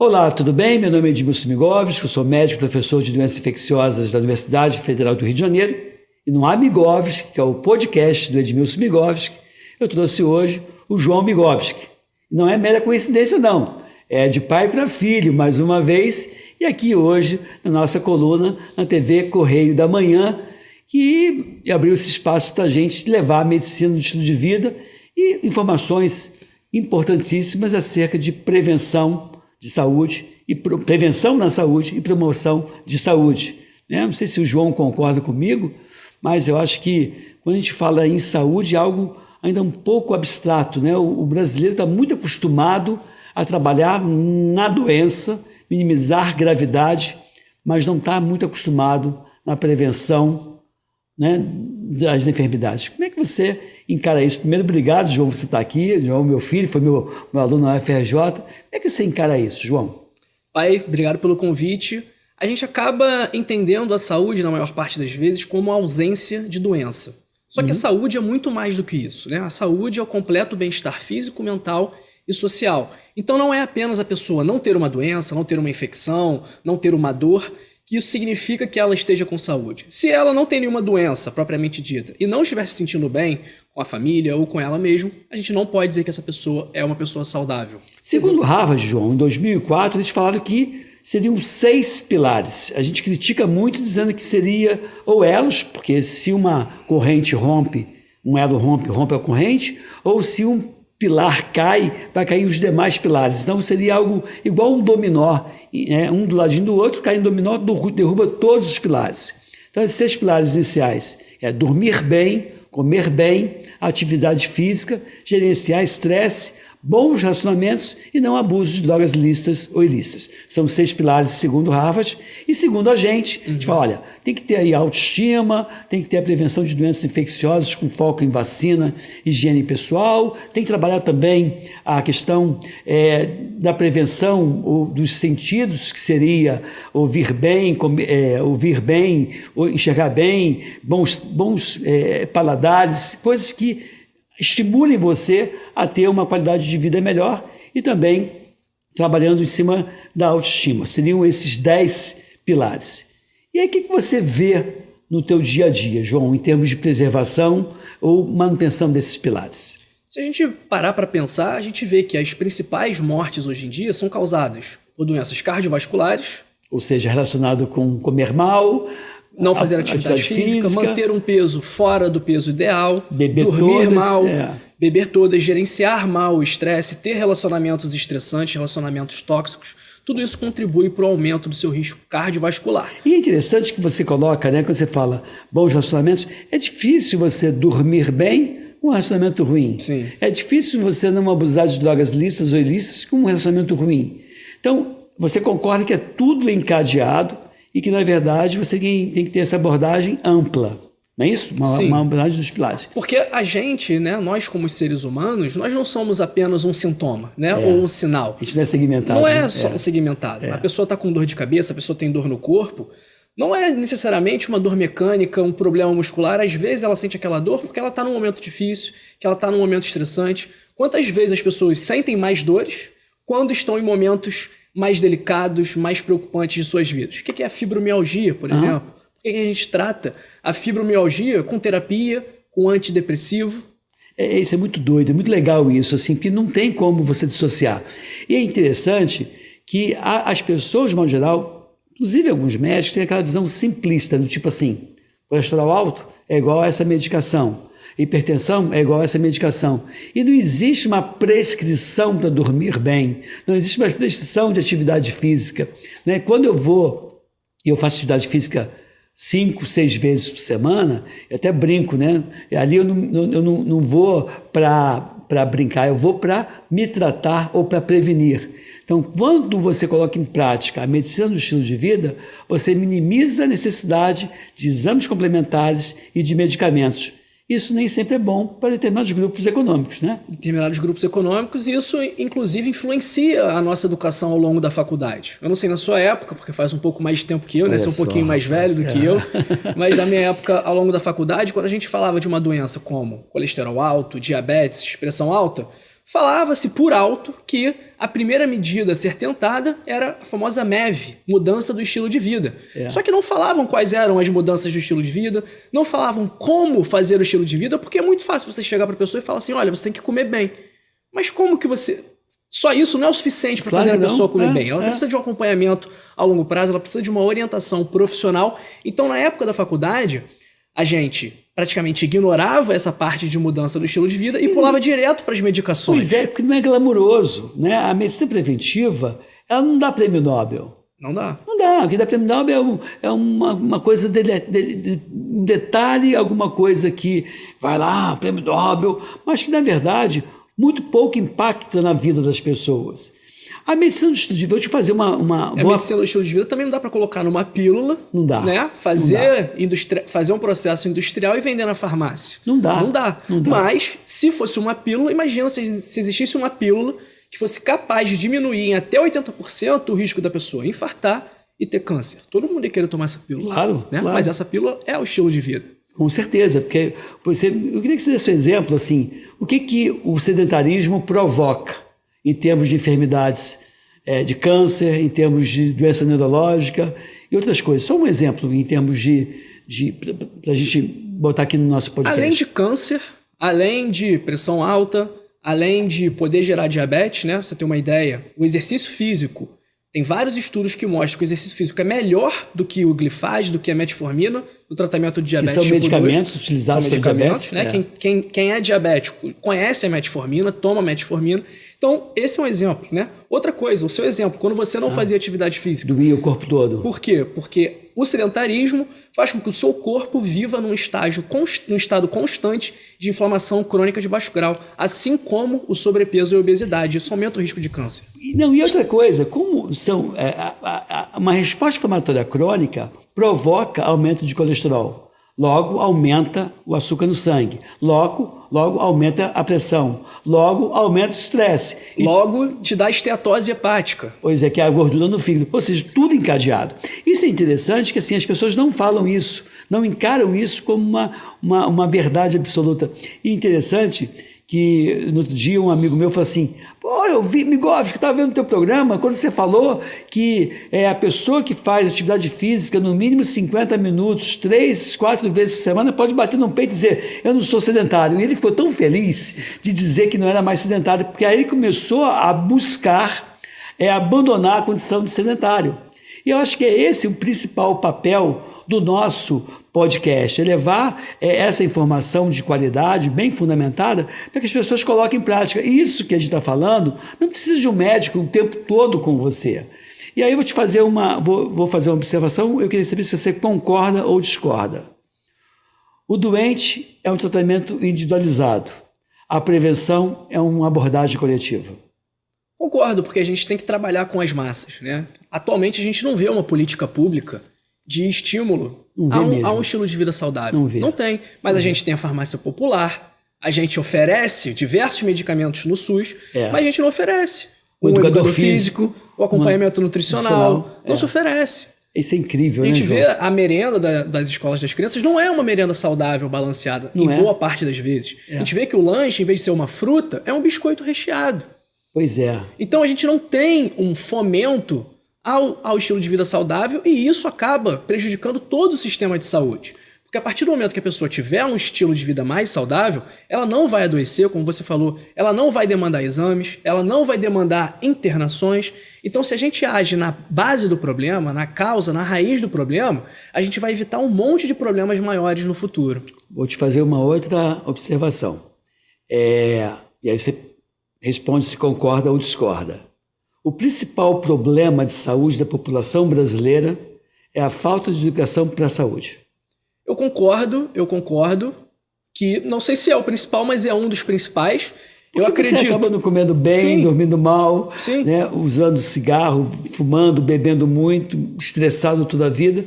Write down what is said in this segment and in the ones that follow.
Olá, tudo bem? Meu nome é Edmilson Migovski, eu sou médico, professor de doenças infecciosas da Universidade Federal do Rio de Janeiro. E no Amigovski, que é o podcast do Edmilson Migovski, eu trouxe hoje o João Migovski. Não é mera coincidência, não. É de pai para filho, mais uma vez. E aqui hoje, na nossa coluna, na TV Correio da Manhã, que abriu esse espaço para a gente levar a medicina do estilo de vida e informações importantíssimas acerca de prevenção de saúde, e prevenção na saúde e promoção de saúde. Não sei se o João concorda comigo, mas eu acho que quando a gente fala em saúde é algo ainda um pouco abstrato. O brasileiro está muito acostumado a trabalhar na doença, minimizar gravidade, mas não está muito acostumado na prevenção das enfermidades. Como é que você encara isso? Primeiro, obrigado, João, por você estar aqui. João, meu filho, foi meu aluno na UFRJ. Como é que você encara isso, João? Pai, obrigado pelo convite. A gente acaba entendendo a saúde, na maior parte das vezes, como a ausência de doença. Só que a saúde é muito mais do que isso, A saúde é o completo bem-estar físico, mental e social. Então não é apenas a pessoa não ter uma doença, não ter uma infecção, não ter uma dor, que isso significa que ela esteja com saúde. Se ela não tem nenhuma doença propriamente dita e não estiver se sentindo bem com a família ou com ela mesma, a gente não pode dizer que essa pessoa é uma pessoa saudável. Segundo Harvard, João, em 2004, eles falaram que seriam 6 pilares. A gente critica muito dizendo que seria ou elos, porque se uma corrente rompe, um elo rompe a corrente, ou se um pilar cai, vai cair os demais pilares. Então seria algo igual um dominó, um do ladinho do outro, cai em dominó, derruba todos os pilares. Então esses 6 pilares iniciais é dormir bem, comer bem, atividade física, gerenciar estresse, bons relacionamentos e não abuso de drogas lícitas ou ilícitas. São 6 pilares segundo Harvard e segundo a gente fala, olha, tem que ter aí autoestima, tem que ter a prevenção de doenças infecciosas com foco em vacina, higiene pessoal, tem que trabalhar também a questão da prevenção dos sentidos, que seria ouvir bem, enxergar bem, bons paladares, coisas que estimulem você a ter uma qualidade de vida melhor e também trabalhando em cima da autoestima. Seriam esses 10 pilares. E aí o que você vê no teu dia a dia, João, em termos de preservação ou manutenção desses pilares? Se a gente parar para pensar, a gente vê que as principais mortes hoje em dia são causadas por doenças cardiovasculares, ou seja, relacionado com comer mal, não fazer atividade física, manter um peso fora do peso ideal, dormir mal, beber todas, gerenciar mal o estresse, ter relacionamentos estressantes, relacionamentos tóxicos, tudo isso contribui para o aumento do seu risco cardiovascular. E é interessante que você coloca, quando você fala bons relacionamentos, é difícil você dormir bem com um relacionamento ruim. Sim. É difícil você não abusar de drogas lícitas ou ilícitas com um relacionamento ruim. Então, você concorda que é tudo encadeado e que, na verdade, você tem que ter essa abordagem ampla, não é isso? Uma abordagem dos pilares. Porque a gente, nós como seres humanos, nós não somos apenas um sintoma, ou um sinal. A gente não é segmentado. Não é só segmentado. A pessoa está com dor de cabeça, a pessoa tem dor no corpo, não é necessariamente uma dor mecânica, um problema muscular. Às vezes ela sente aquela dor porque ela está num momento difícil, que ela está num momento estressante. Quantas vezes as pessoas sentem mais dores quando estão em momentos mais delicados, mais preocupantes de suas vidas? O que é a fibromialgia, por exemplo? Por que a gente trata a fibromialgia com terapia, com antidepressivo? Isso é muito doido, é muito legal isso, assim, que não tem como você dissociar. E é interessante que as pessoas, de modo geral, inclusive alguns médicos, têm aquela visão simplista, do tipo assim, colesterol alto é igual a essa medicação, hipertensão é igual a essa medicação. E não existe uma prescrição para dormir bem, não existe uma prescrição de atividade física. Quando eu faço atividade física 5, 6 vezes por semana, eu até brinco, Ali eu não vou para brincar, eu vou para me tratar ou para prevenir. Então, quando você coloca em prática a medicina do estilo de vida, você minimiza a necessidade de exames complementares e de medicamentos. Isso nem sempre é bom para determinados grupos econômicos, Determinados grupos econômicos, e isso, inclusive, influencia a nossa educação ao longo da faculdade. Eu não sei na sua época, porque faz um pouco mais de tempo que eu, Você é um pouquinho mais velho do que eu, mas na minha época, ao longo da faculdade, quando a gente falava de uma doença como colesterol alto, diabetes, pressão alta, falava-se por alto que a primeira medida a ser tentada era a famosa MEV, mudança do estilo de vida. Só que não falavam quais eram as mudanças do estilo de vida, não falavam como fazer o estilo de vida, porque é muito fácil você chegar para a pessoa e falar assim, olha, você tem que comer bem. Mas como que você... Só isso não é o suficiente para fazer a pessoa comer bem. Ela precisa de um acompanhamento a longo prazo, ela precisa de uma orientação profissional. Então, na época da faculdade, a gente praticamente ignorava essa parte de mudança do estilo de vida e pulava direto para as medicações. Pois é, porque não é glamuroso, né? A medicina preventiva, ela não dá prêmio Nobel. Não dá. Não dá. O que dá prêmio Nobel é uma coisa, um detalhe, alguma coisa que vai lá, prêmio Nobel, mas que, na verdade, muito pouco impacta na vida das pessoas. A medicina do estilo de vida, eu te fazer uma A medicina do estilo de vida também não dá para colocar numa pílula. Não dá. Né? Fazer um processo industrial e vender na farmácia. Não dá. Não dá. Mas, se fosse uma pílula, imagina se existisse uma pílula que fosse capaz de diminuir em até 80% o risco da pessoa infartar e ter câncer. Todo mundo ia querer tomar essa pílula. Claro, né? claro. Mas essa pílula é o estilo de vida. Com certeza, porque eu queria que você desse um exemplo, assim, o que o sedentarismo provoca em termos de enfermidades de câncer, em termos de doença neurológica e outras coisas. Só um exemplo em termos para a gente botar aqui no nosso podcast. Além de câncer, além de pressão alta, além de poder gerar diabetes, né? Você tem uma ideia, o exercício físico, tem vários estudos que mostram que o exercício físico é melhor do que o glifage, do que a metformina no tratamento de diabetes. Que são tipo medicamentos 2. utilizados para diabetes. Né? Quem é diabético conhece a metformina, toma metformina. Então, esse é um exemplo, né? Outra coisa, o seu exemplo, quando você não fazia atividade física. Doía o corpo todo. Por quê? Porque o sedentarismo faz com que o seu corpo viva num estado constante de inflamação crônica de baixo grau, assim como o sobrepeso e a obesidade. Isso aumenta o risco de câncer. E outra coisa, como uma resposta inflamatória crônica provoca aumento de colesterol. Logo, aumenta o açúcar no sangue. Logo aumenta a pressão. Logo, aumenta o estresse. Logo, te dá esteatose hepática. Pois é, que é a gordura no fígado. Ou seja, tudo encadeado. Isso é interessante que assim, as pessoas não falam isso, não encaram isso como uma verdade absoluta. E interessante que no outro dia um amigo meu falou assim, pô, eu vi, Migovski, que estava vendo o teu programa, quando você falou que a pessoa que faz atividade física no mínimo 50 minutos, 3, 4 vezes por semana, pode bater no peito e dizer, eu não sou sedentário. E ele ficou tão feliz de dizer que não era mais sedentário, porque aí ele começou a buscar abandonar a condição de sedentário. E eu acho que é esse o principal papel do nosso podcast, é levar essa informação de qualidade, bem fundamentada, para que as pessoas coloquem em prática. Isso que a gente está falando, não precisa de um médico o tempo todo com você. E aí eu vou te fazer vou fazer uma observação, eu queria saber se você concorda ou discorda. O doente é um tratamento individualizado, a prevenção é uma abordagem coletiva. Concordo, porque a gente tem que trabalhar com as massas, né? Atualmente a gente não vê uma política pública de estímulo a um estilo de vida saudável. Não tem. Mas a gente tem a farmácia popular, a gente oferece diversos medicamentos no SUS, mas a gente não oferece o educador físico, o acompanhamento nutricional. Não se oferece. Isso é incrível, né, A gente João? vê a merenda das escolas das crianças, não é uma merenda saudável, balanceada, em boa parte das vezes. A gente vê que o lanche, em vez de ser uma fruta, é um biscoito recheado. Pois é. Então a gente não tem um fomento ao estilo de vida saudável e isso acaba prejudicando todo o sistema de saúde. Porque a partir do momento que a pessoa tiver um estilo de vida mais saudável, ela não vai adoecer, como você falou, ela não vai demandar exames, ela não vai demandar internações. Então, se a gente age na base do problema, na causa, na raiz do problema, a gente vai evitar um monte de problemas maiores no futuro. Vou te fazer uma outra observação. E aí você responde se concorda ou discorda. O principal problema de saúde da população brasileira é a falta de educação para a saúde. Eu concordo que, não sei se é o principal, mas é um dos principais. Porque eu acredito. Você acaba não comendo bem, dormindo mal, né, usando cigarro, fumando, bebendo muito, estressado toda a vida.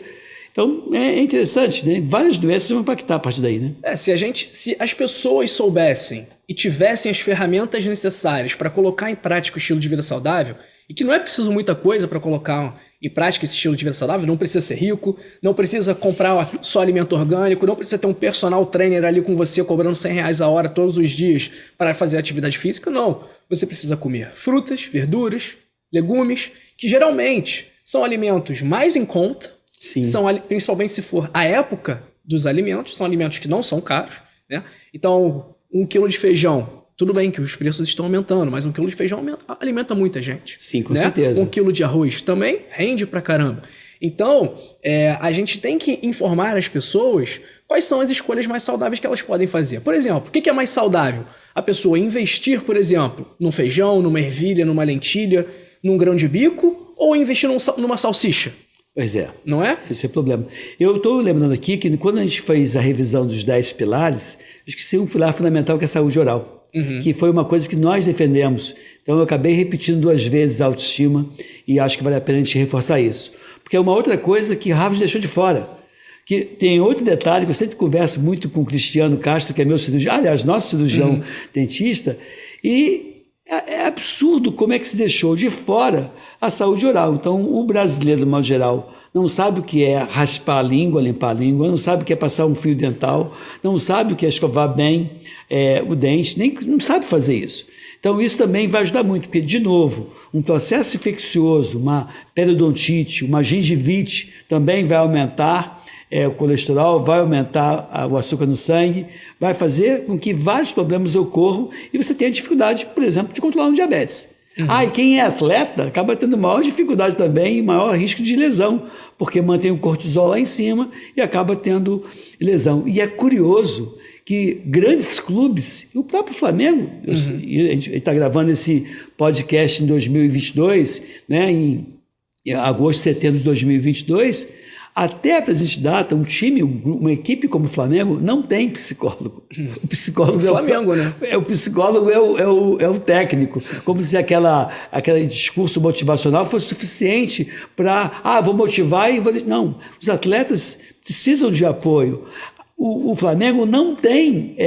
Então, é interessante, né? Várias doenças vão impactar a partir daí, né? Se as pessoas soubessem e tivessem as ferramentas necessárias para colocar em prática o estilo de vida saudável, E que não é preciso muita coisa para colocar em prática esse estilo de vida saudável, não precisa ser rico, não precisa comprar só alimento orgânico, não precisa ter um personal trainer ali com você cobrando R$100 a hora todos os dias para fazer atividade física, não. Você precisa comer frutas, verduras, legumes, que geralmente são alimentos mais em conta, Sim. Principalmente se for a época dos alimentos, são alimentos que não são caros, né? Então, 1 quilo de feijão, tudo bem que os preços estão aumentando, mas 1 quilo de feijão alimenta muita gente. Sim, com certeza. 1 quilo de arroz também rende pra caramba. Então, a gente tem que informar as pessoas quais são as escolhas mais saudáveis que elas podem fazer. Por exemplo, o que é mais saudável? A pessoa investir, por exemplo, num feijão, numa ervilha, numa lentilha, num grão de bico, ou investir numa salsicha? Pois é. Não é? Esse é o problema. Eu estou lembrando aqui que quando a gente fez a revisão dos 10 pilares, eu esqueci um pilar fundamental que é a saúde oral, que foi uma coisa que nós defendemos. Então eu acabei repetindo 2 vezes a autoestima e acho que vale a pena a gente reforçar isso. Porque é uma outra coisa que Harvard deixou de fora. Que tem outro detalhe que eu sempre converso muito com o Cristiano Castro, que é meu cirurgião, aliás, nosso cirurgião dentista, e é absurdo como é que se deixou de fora a saúde oral. Então, o brasileiro, de modo geral, não sabe o que é raspar a língua, limpar a língua, não sabe o que é passar um fio dental, não sabe o que é escovar bem o dente, nem não sabe fazer isso. Então, isso também vai ajudar muito, porque, de novo, um processo infeccioso, uma periodontite, uma gengivite também vai aumentar o colesterol, vai aumentar o açúcar no sangue, vai fazer com que vários problemas ocorram e você tenha dificuldade, por exemplo, de controlar um diabetes. E quem é atleta acaba tendo maior dificuldade também e maior risco de lesão, porque mantém o cortisol lá em cima e acaba tendo lesão. E é curioso que grandes clubes, e o próprio Flamengo, a gente está gravando esse podcast em 2022, né, em agosto, setembro de 2022, até a presente data, um time, uma equipe como o Flamengo não tem psicólogo. O psicólogo o Flamengo, né? O psicólogo é o técnico, como se aquele discurso motivacional fosse suficiente para, vou motivar e vou... Não, os atletas precisam de apoio. O Flamengo não tem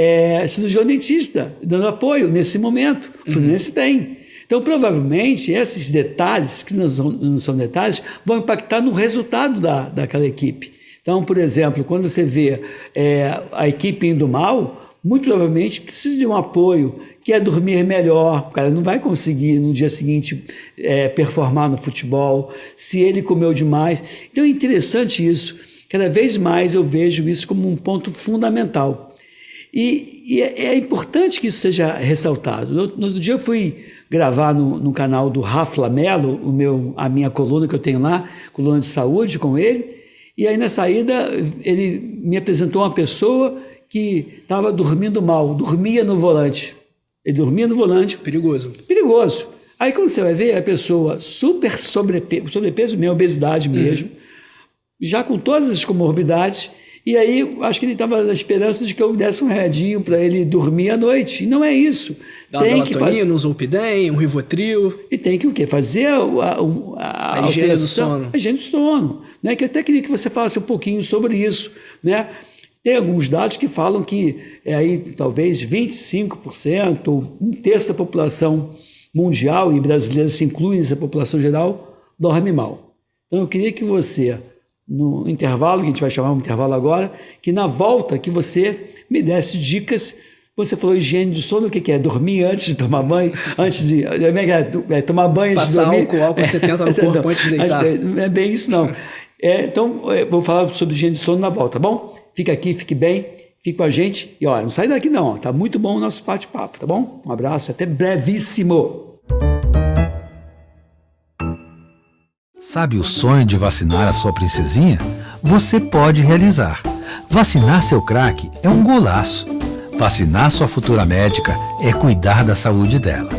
cirurgião dentista dando apoio nesse momento. O Fluminense tem. Então, provavelmente, esses detalhes, que não são detalhes, vão impactar no resultado daquela equipe. Então, por exemplo, quando você vê a equipe indo mal, muito provavelmente precisa de um apoio, que é dormir melhor. O cara não vai conseguir, no dia seguinte, performar no futebol, se ele comeu demais. Então, é interessante isso. Cada vez mais eu vejo isso como um ponto fundamental. E é importante que isso seja ressaltado. No outro dia eu fui gravar no canal do Rafa Mello, a minha coluna que eu tenho lá, coluna de saúde com ele, e aí na saída ele me apresentou uma pessoa que estava dormindo mal, dormia no volante. Ele dormia no volante. Perigoso. Perigoso. Aí quando você vai ver a pessoa super sobrepeso mesmo, obesidade mesmo, já com todas as comorbidades. E aí, acho que ele estava na esperança de que eu desse um remedinho para ele dormir à noite. E não é isso. Dá uma melatonina, um Zolpidem, um Rivotril. E tem que o quê? Fazer a higiene do sono. A higiene do sono. Né? Que eu até queria que você falasse um pouquinho sobre isso. Né? Tem alguns dados que falam que aí, talvez 25% ou 1/3 da população mundial, e brasileira se inclui nessa população geral, dorme mal. Então, eu queria que você... no intervalo, que a gente vai chamar um intervalo agora, que na volta que você me desse dicas. Você falou higiene do sono, o que é? Dormir antes de tomar banho, antes de... tomar banho antes de dormir. Passar álcool 70 no corpo antes de deitar. Não é bem isso, não. Então, vou falar sobre higiene do sono na volta, tá bom? Fica aqui, fique bem, fique com a gente. E olha, não sai daqui não, tá muito bom o nosso bate-papo, tá bom? Um abraço, até brevíssimo. Sabe o sonho de vacinar a sua princesinha? Você pode realizar. Vacinar seu craque é um golaço. Vacinar sua futura médica é cuidar da saúde dela.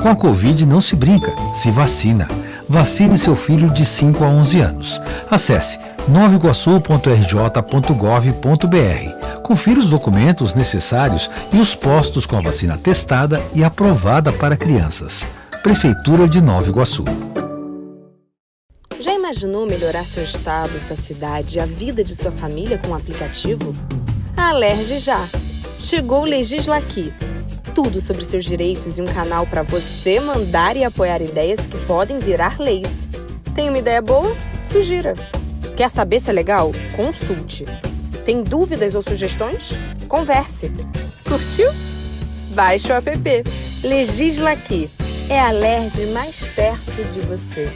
Com a Covid não se brinca, se vacina. Vacine seu filho de 5 a 11 anos. Acesse novaiguaçu.rj.gov.br. Confira os documentos necessários e os postos com a vacina testada e aprovada para crianças. Prefeitura de Nova Iguaçu. Já imaginou melhorar seu estado, sua cidade e a vida de sua família com um aplicativo? A Alerj já! Chegou o Legisla Aqui. tudo sobre seus direitos e um canal para você mandar e apoiar ideias que podem virar leis. Tem uma ideia boa? Sugira. Quer saber se é legal? Consulte. Tem dúvidas ou sugestões? Converse. Curtiu? Baixe o app. Legisla aqui. É a LERJ mais perto de você.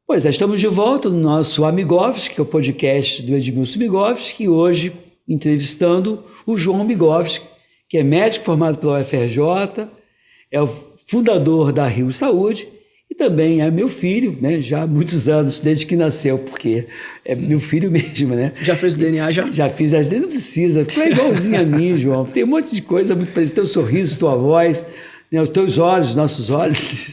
Pois é, estamos de volta no nosso Amigovski, que é o podcast do Edmilson Migovski, e hoje entrevistando o João Migovski, que é médico formado pela UFRJ, é o fundador da Rio Saúde e também é meu filho, né, já há muitos anos, desde que nasceu, porque é meu filho mesmo, né? Já fez o DNA, já? Já fiz, as não precisa, tu é igualzinho a mim, João, tem um monte de coisa muito parecida, teu sorriso, tua voz, né, os teus olhos, nossos olhos,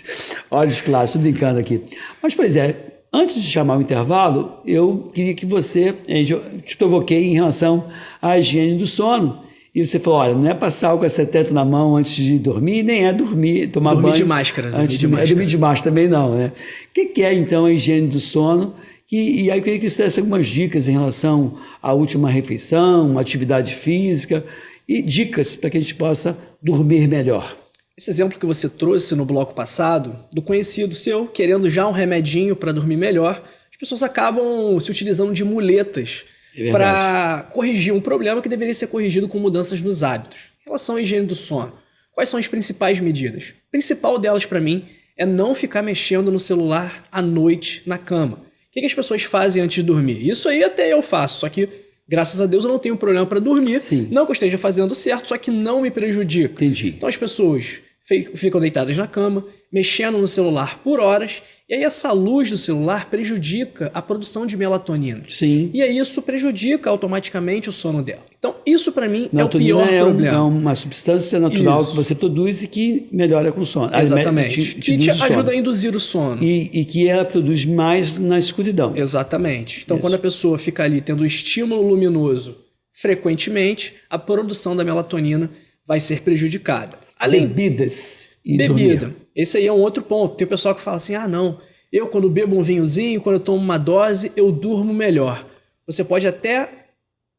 olhos claros, estou brincando aqui. Mas, pois é, antes de chamar o intervalo, eu queria que você, eu te provoquei em relação à higiene do sono. E você falou, olha, não é passar álcool 70 na mão antes de dormir, nem é dormir, tomar dormir banho. De máscara. Antes de máscara. Dormir de máscara também não, né? O que é, então, a higiene do sono? E aí eu queria que você desse algumas dicas em relação à última refeição, atividade física, e dicas para que a gente possa dormir melhor. Esse exemplo que você trouxe no bloco passado, do conhecido seu querendo já um remedinho para dormir melhor, as pessoas acabam se utilizando de muletas para corrigir um problema que deveria ser corrigido com mudanças nos hábitos. Em relação à higiene do sono, quais são as principais medidas? A principal delas para mim é não ficar mexendo no celular à noite na cama. O que as pessoas fazem antes de dormir? Isso aí até eu faço, só que graças a Deus eu não tenho problema para dormir. Sim. Não que eu esteja fazendo certo, só que não me prejudica. Entendi. Então as pessoas ficam deitadas na cama, mexendo no celular por horas, e aí essa luz do celular prejudica a produção de melatonina. Sim. E aí isso prejudica automaticamente o sono dela. Então isso para mim é o pior problema. É uma substância natural que você produz e que melhora com o sono. Exatamente. Que te ajuda a induzir o sono. E que ela produz mais na escuridão. Exatamente. Então quando a pessoa fica ali tendo estímulo luminoso frequentemente, a produção da melatonina vai ser prejudicada. Bebidas e bebida. Dormir. Esse aí é um outro ponto. Tem o pessoal que fala assim, não, eu quando bebo um vinhozinho, quando eu tomo uma dose, eu durmo melhor. Você pode até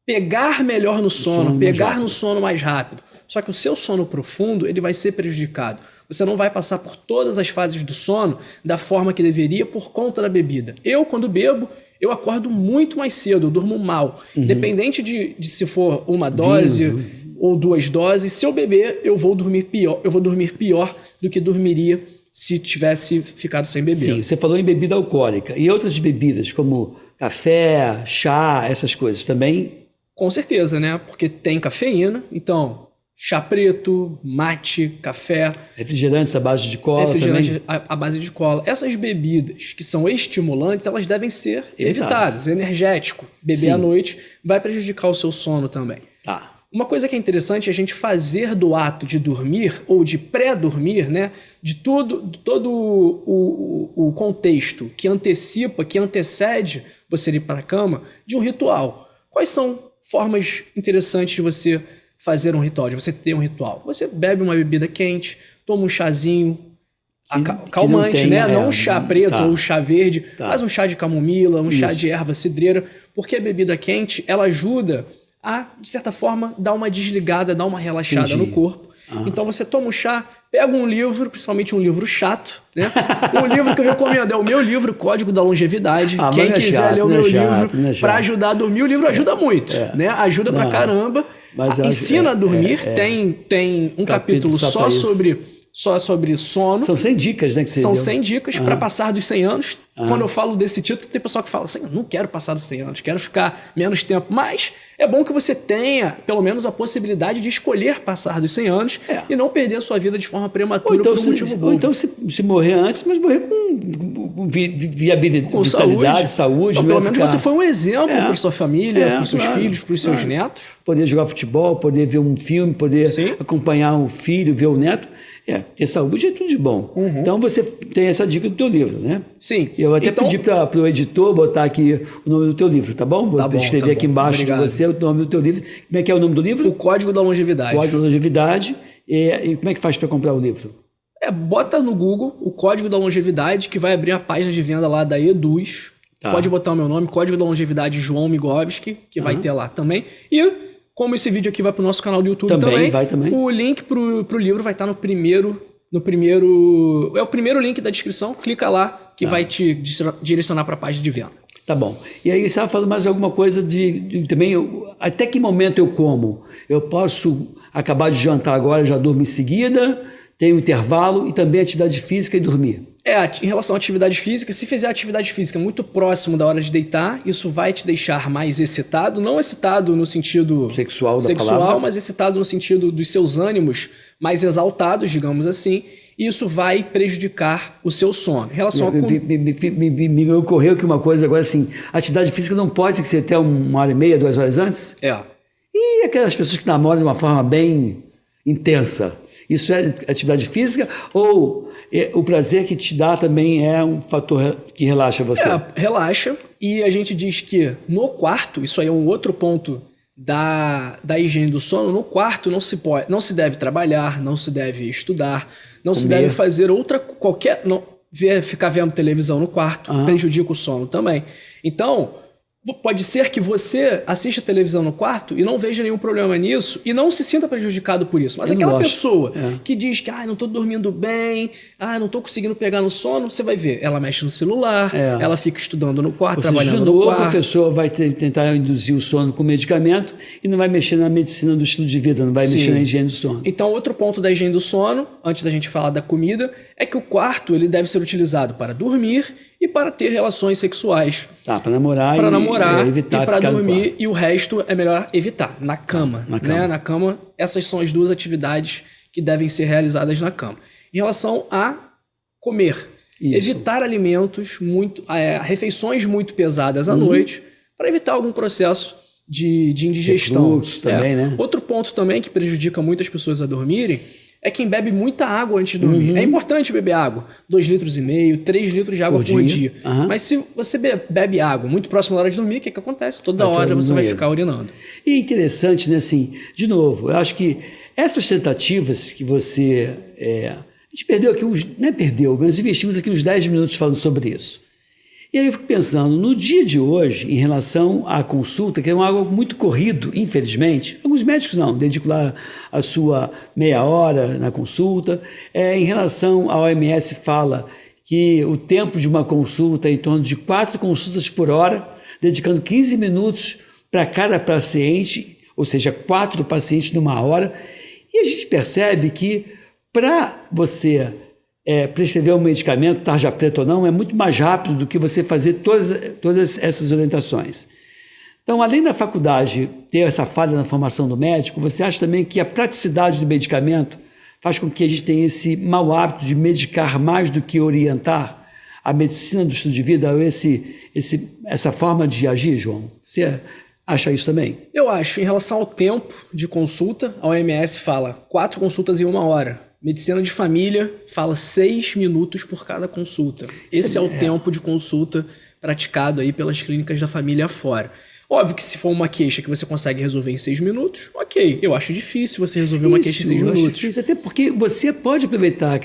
pegar melhor no sono, no sono mais rápido. Só que o seu sono profundo, ele vai ser prejudicado. Você não vai passar por todas as fases do sono da forma que deveria por conta da bebida. Eu, quando bebo, eu acordo muito mais cedo, eu durmo mal. Independente de se for uma dose ou 2 doses, se eu beber, eu vou dormir pior do que dormiria se tivesse ficado sem beber. Sim, você falou em bebida alcoólica. E outras bebidas, como café, chá, essas coisas também? Com certeza, né? Porque tem cafeína, então chá preto, mate, café. Refrigerantes à base de cola refrigerantes também? à base de cola. Essas bebidas que são estimulantes, elas devem ser evitadas. Energético, beber à noite, vai prejudicar o seu sono também. Tá. Uma coisa que é interessante é a gente fazer do ato de dormir ou de pré-dormir, né, de todo o contexto que antecipa, que antecede você ir para a cama, de um ritual. Quais são formas interessantes de você fazer um ritual, de você ter um ritual? Você bebe uma bebida quente, toma um chazinho calmante, né? Não um chá preto ou um chá verde, mas um chá de camomila, um chá de erva cidreira, porque a bebida quente, ela ajuda a, de certa forma, dar uma desligada, dar uma relaxada no corpo. Então você toma um chá, pega um livro, principalmente um livro chato, né? Um livro que eu recomendo é o meu livro, Código da Longevidade. Quem quiser ler o meu livro para ajudar a dormir, o livro ajuda muito, né? Ajuda pra caramba. Mas ensina a dormir. Tem um capítulo só sobre sono. São 100 dicas, né? Que você São deu. 100 dicas para passar dos 100 anos. Quando eu falo desse título, tem pessoal que fala assim, não quero passar dos 100 anos, quero ficar menos tempo. Mas é bom que você tenha, pelo menos, a possibilidade de escolher passar dos 100 anos e não perder a sua vida de forma prematura por um motivo bom. Ou então se morrer antes, mas morrer com viabilidade, com saúde. Então, pelo menos você foi um exemplo para sua família, para os seus filhos, para os seus netos. Poder jogar futebol, poder ver um filme, poder acompanhar um filho, ver o neto. Ter saúde é tudo de bom. Então você tem essa dica do teu livro, né? Sim. Eu até pedi para o editor botar aqui o nome do teu livro, tá bom? Vou escrever aqui embaixo de você o nome do teu livro. Como é que é o nome do livro? O Código da Longevidade. Código da Longevidade. E como é que faz para comprar o livro? Bota no Google o Código da Longevidade, que vai abrir a página de venda lá da Eduz. Pode botar o meu nome, Código da Longevidade João Migovski, que vai ter lá também. E Como esse vídeo aqui vai para o nosso canal do YouTube Também, vai também. O link pro livro vai estar no primeiro... É o primeiro link da descrição. Clica lá que vai te direcionar para a página de venda. Tá bom. E aí você estava falando mais alguma coisa também, até que momento eu como? Eu posso acabar de jantar agora, já durmo em seguida, tenho intervalo e também atividade física e dormir. Em relação à atividade física, se fizer atividade física muito próximo da hora de deitar, isso vai te deixar mais excitado, não excitado no sentido sexual, palavra, mas excitado no sentido dos seus ânimos mais exaltados, digamos assim, e isso vai prejudicar o seu sono. Em relação me ocorreu que uma coisa agora assim, atividade física não pode ser até 1h30, 2 horas antes? E aquelas pessoas que namoram de uma forma bem intensa, isso é atividade física ou o prazer que te dá também é um fator que relaxa você? Relaxa, e a gente diz que no quarto, isso aí é um outro ponto da higiene do sono, no quarto não se deve trabalhar, não se deve estudar, não se deve fazer ficar vendo televisão no quarto, prejudica o sono também. Então, pode ser que você assista televisão no quarto e não veja nenhum problema nisso e não se sinta prejudicado por isso. Mas aquela pessoa que diz que não estou dormindo bem, não estou conseguindo pegar no sono, você vai ver, ela mexe no celular, ela fica estudando no quarto, trabalhando no quarto. A pessoa vai tentar induzir o sono com medicamento e não vai mexer na medicina do estilo de vida, não vai mexer na higiene do sono. Então, outro ponto da higiene do sono, antes da gente falar da comida, é que o quarto ele deve ser utilizado para dormir e para ter relações sexuais. Para namorar evitar e para dormir, e o resto é melhor evitar, na cama. Na cama, essas são as duas atividades que devem ser realizadas na cama. Em relação a comer, evitar alimentos, refeições muito pesadas à noite, para evitar algum processo de indigestão. Refluxo também, né? Outro ponto também que prejudica muitas pessoas a dormirem é quem bebe muita água antes de dormir. É importante beber água. 2,5 litros, 3 litros de água por dia. Mas se você bebe água muito próximo da hora de dormir, o que acontece? Toda hora você vai ficar urinando. E é interessante, né? Assim, de novo, eu acho que essas tentativas que você... a gente perdeu aqui mas investimos aqui uns 10 minutos falando sobre isso. E aí eu fico pensando, no dia de hoje, em relação à consulta, que é algo muito corrido, infelizmente, alguns médicos não, dedicam lá a sua meia hora na consulta. Em relação à OMS, fala que o tempo de uma consulta é em torno de 4 consultas por hora, dedicando 15 minutos para cada paciente, ou seja, 4 pacientes numa hora. E a gente percebe que para você... prescrever um medicamento, tarja preta ou não, é muito mais rápido do que você fazer todas essas orientações. Então, além da faculdade ter essa falha na formação do médico, você acha também que a praticidade do medicamento faz com que a gente tenha esse mau hábito de medicar mais do que orientar a medicina do estilo de vida, ou essa forma de agir, João? Você acha isso também? Eu acho. Em relação ao tempo de consulta, a OMS fala 4 consultas em 1 hora. Medicina de família fala 6 minutos por cada consulta. Esse é o tempo de consulta praticado aí pelas clínicas da família afora. Óbvio que se for uma queixa que você consegue resolver em 6 minutos, ok. Eu acho difícil você resolver uma queixa em 6 minutos. Difícil, até porque você pode aproveitar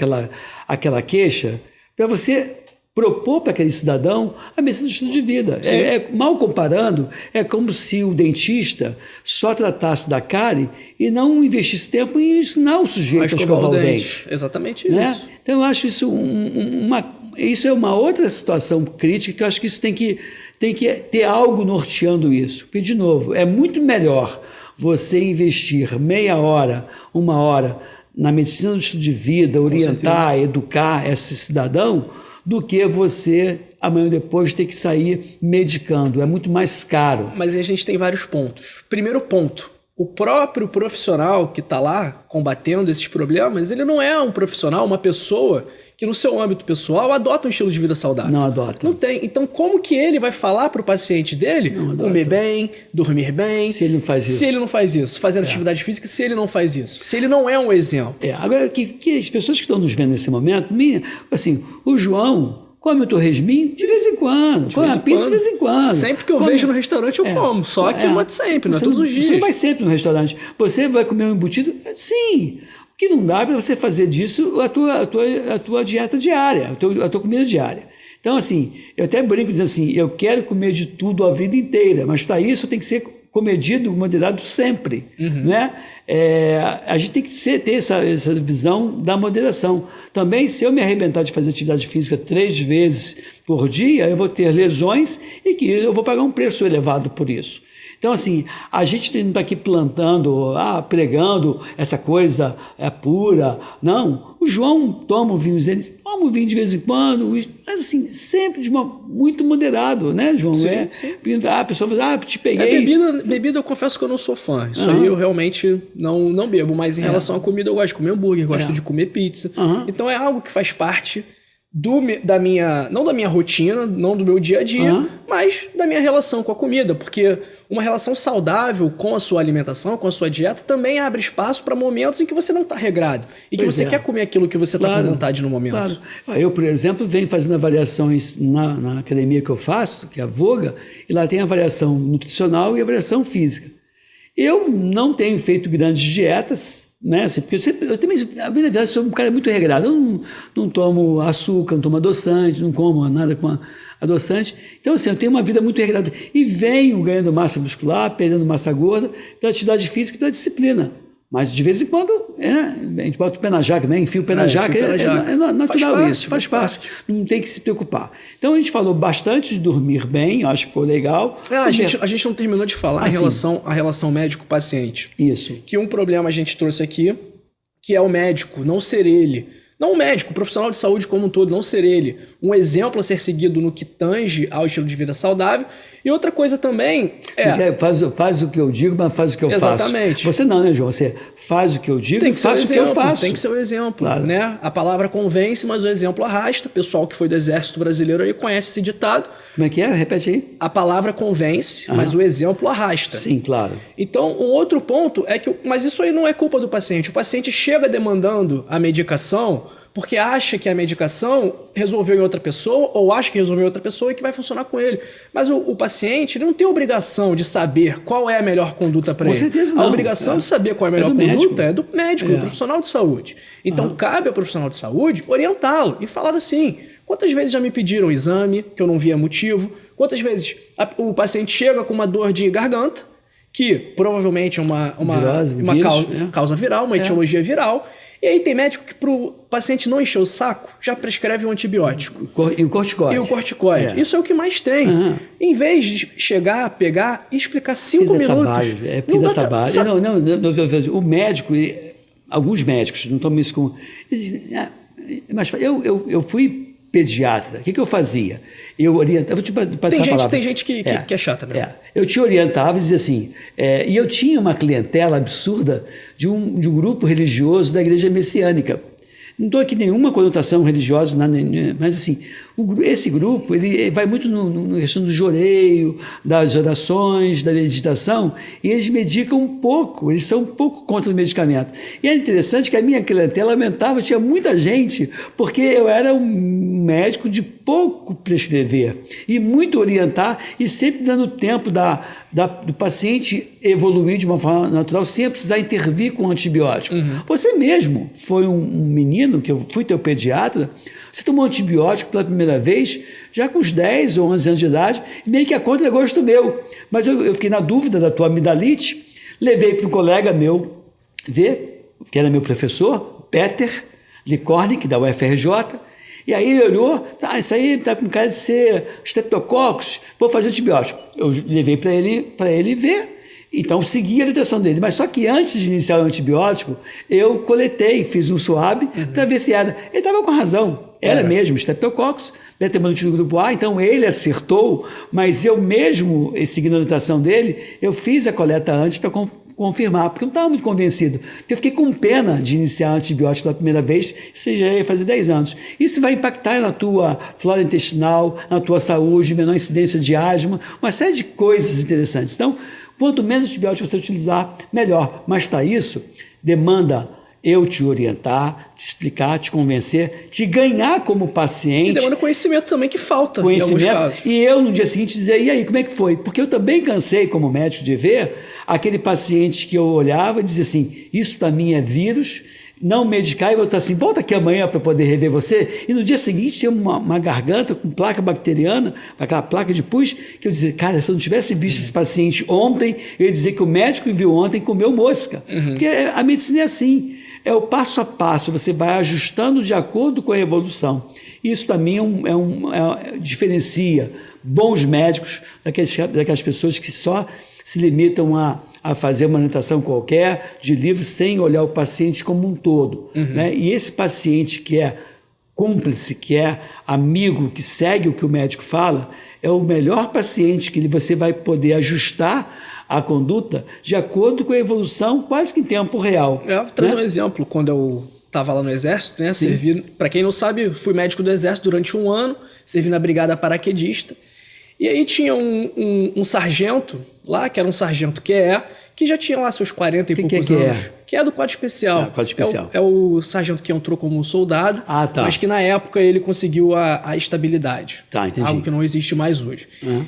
aquela queixa para você propor para aquele cidadão a medicina do estilo de vida. Mal comparando, é como se o dentista só tratasse da cárie e não investisse tempo em ensinar o sujeito a escovar o dente. Exatamente isso. Né? Então eu acho isso isso é uma outra situação crítica que eu acho que isso tem que ter algo norteando isso. Porque, de novo, é muito melhor você investir meia hora, 1 hora na medicina do estilo de vida, orientar, educar esse cidadão, do que você, amanhã ou depois, ter que sair medicando. É muito mais caro. Mas a gente tem vários pontos. Primeiro ponto, o próprio profissional que está lá combatendo esses problemas, ele não é um profissional, uma pessoa que no seu âmbito pessoal adota um estilo de vida saudável. Não adota. Não tem. Então, como que ele vai falar para o paciente dele comer bem, dormir bem? Se ele não faz isso. Se ele não faz isso. Fazendo atividade física, se ele não faz isso. Se ele não é um exemplo. Agora, que as pessoas que estão nos vendo nesse momento, assim, o João come o torresminho de vez em quando, come a pizza de vez em quando. Sempre que eu vejo no restaurante eu como, só que não é sempre, não é todos os dias. Você não vai sempre no restaurante. Você vai comer um embutido? Sim. O que não dá para você fazer disso a tua dieta diária, a tua comida diária. Então, assim, eu até brinco dizendo assim, eu quero comer de tudo a vida inteira, mas para isso eu tenho que ser comedido, moderado sempre, né? A gente tem que ter essa visão da moderação. Também, se eu me arrebentar de fazer atividade física 3 vezes por dia, eu vou ter lesões e que eu vou pagar um preço elevado por isso. Então, assim, a gente não está aqui plantando, pregando essa coisa pura. Não, o João toma um vinhozinho, toma um vinho de vez em quando, mas assim, sempre muito moderado, né, João? Sim. A pessoa fala, te peguei. Bebida eu confesso que eu não sou fã. Isso aí eu realmente não bebo. Mas em relação à comida, eu gosto de comer hambúrguer, gosto de comer pizza. Então é algo que faz parte não da minha rotina, não do meu dia a dia, mas da minha relação com a comida, porque uma relação saudável com a sua alimentação, com a sua dieta, também abre espaço para momentos em que você não está regrado e que você quer comer aquilo que você está com vontade no momento. Claro. Eu, por exemplo, venho fazendo avaliações na academia que eu faço, que é a Voga, e lá tem a avaliação nutricional e a avaliação física. Eu não tenho feito grandes dietas, né? Assim, porque eu também, na verdade, sou um cara muito regrado. Eu não tomo açúcar, não tomo adoçante, não como nada com adoçante. Então, assim, eu tenho uma vida muito regrada. E venho ganhando massa muscular, perdendo massa gorda, pela atividade física e pela disciplina. Mas, de vez em quando, a gente bota o pé na jaca, né? Enfia o pé na jaca. É natural isso, faz parte. Não tem que se preocupar. Então, a gente falou bastante de dormir bem, acho que foi legal. A gente não terminou de falar em relação à relação médico-paciente. Isso. Que um problema a gente trouxe aqui, que é o médico não ser ele, não o médico, o profissional de saúde como um todo, não ser ele um exemplo a ser seguido no que tange ao estilo de vida saudável. E outra coisa também faz o que eu digo, mas faz o que eu faço. Exatamente. Você não, né, João? Você faz o que eu digo e faz o que eu faço. Tem que ser o exemplo, né? A palavra convence, mas o exemplo arrasta. O pessoal que foi do Exército Brasileiro aí conhece esse ditado. Como é que é? Repete aí. A palavra convence, mas o exemplo arrasta. Sim, claro. Então, um outro ponto é que... Mas isso aí não é culpa do paciente. O paciente chega demandando a medicação porque acha que a medicação resolveu em outra pessoa ou acha que resolveu em outra pessoa e que vai funcionar com ele. Mas o paciente não tem obrigação de saber qual é a melhor conduta para ele. Com certeza não. A obrigação de saber qual é a melhor conduta é do médico, do profissional de saúde. Então, cabe ao profissional de saúde orientá-lo e falar assim: quantas vezes já me pediram um exame que eu não via motivo? Quantas vezes o paciente chega com uma dor de garganta, que provavelmente é uma causa viral, uma etiologia viral. E aí tem médico que pro paciente não encher o saco, já prescreve um antibiótico. E o corticoide. Isso é o que mais tem. Em vez de chegar, pegar e explicar 5 minutos. Não dá trabalho. O médico, alguns médicos, não tomam isso como... Mas eu fui pediatra. O que eu fazia? Eu orientava... Vou te passar a palavra. Tem gente que é chata mesmo. Eu te orientava e dizia assim... e eu tinha uma clientela absurda de um grupo religioso da igreja messiânica. Não estou aqui nenhuma conotação religiosa, nada, mas assim, esse grupo ele vai muito no questão do joreio, das orações, da meditação, e eles medicam um pouco, eles são um pouco contra o medicamento. E é interessante que a minha clientela aumentava, tinha muita gente, porque eu era um médico de pouco prescrever e muito orientar e sempre dando tempo do paciente evoluir de uma forma natural sem precisar intervir com antibiótico. Você mesmo foi um menino, que eu fui teu pediatra, você tomou antibiótico pela primeira vez já com uns 10 ou 11 anos de idade, e meio que a conta é gosto meu. Mas eu fiquei na dúvida da tua amidalite, levei para um colega meu ver, que era meu professor, Peter Licornik, da UFRJ, e aí ele olhou, isso aí está com cara de ser streptococcus, vou fazer antibiótico. Eu levei para ele ver, então segui a orientação dele. Mas só que antes de iniciar o antibiótico, eu coletei, fiz um swab para ver se era. Ele estava com razão, era mesmo streptococcus, beta-hemoglobina do grupo A, então ele acertou, mas eu mesmo, seguindo a orientação dele, eu fiz a coleta antes para confirmar, porque eu não estava muito convencido. Porque eu fiquei com pena de iniciar antibiótico pela primeira vez, isso já ia fazer 10 anos. Isso vai impactar na tua flora intestinal, na tua saúde, menor incidência de asma, uma série de coisas interessantes. Então, quanto menos antibiótico você utilizar, melhor. Mas para isso, demanda eu te orientar, te explicar, te convencer, te ganhar como paciente. E demanda conhecimento também que falta em alguns casos. E eu, no dia seguinte, dizer, e aí, como é que foi? Porque eu também cansei, como médico, de ver aquele paciente que eu olhava e dizia assim, isso para mim é vírus, não medicar e voltar assim, volta aqui amanhã para poder rever você, e no dia seguinte tem uma garganta com placa bacteriana, aquela placa de pus, que eu dizia, cara, se eu não tivesse visto esse paciente ontem, eu ia dizer que o médico que viu ontem comeu mosca. Porque a medicina é assim, é o passo a passo, você vai ajustando de acordo com a evolução. Isso, para mim, diferencia bons médicos daquelas pessoas que só se limitam a fazer uma anotação qualquer de livro sem olhar o paciente como um todo. Né? E esse paciente que é cúmplice, que é amigo, que segue o que o médico fala, é o melhor paciente que você vai poder ajustar a conduta de acordo com a evolução quase que em tempo real. Eu vou trazer um exemplo. Quando eu estava lá no Exército, né? Servi, para quem não sabe, fui médico do Exército durante 1 ano, servi na Brigada Paraquedista. E aí tinha um sargento lá, que era um sargento QE, que já tinha lá seus 40 e poucos anos. Que é do quadro especial. Quadro especial. É o sargento que entrou como soldado, tá. Mas que na época ele conseguiu a estabilidade. Tá, entendi. Algo que não existe mais hoje.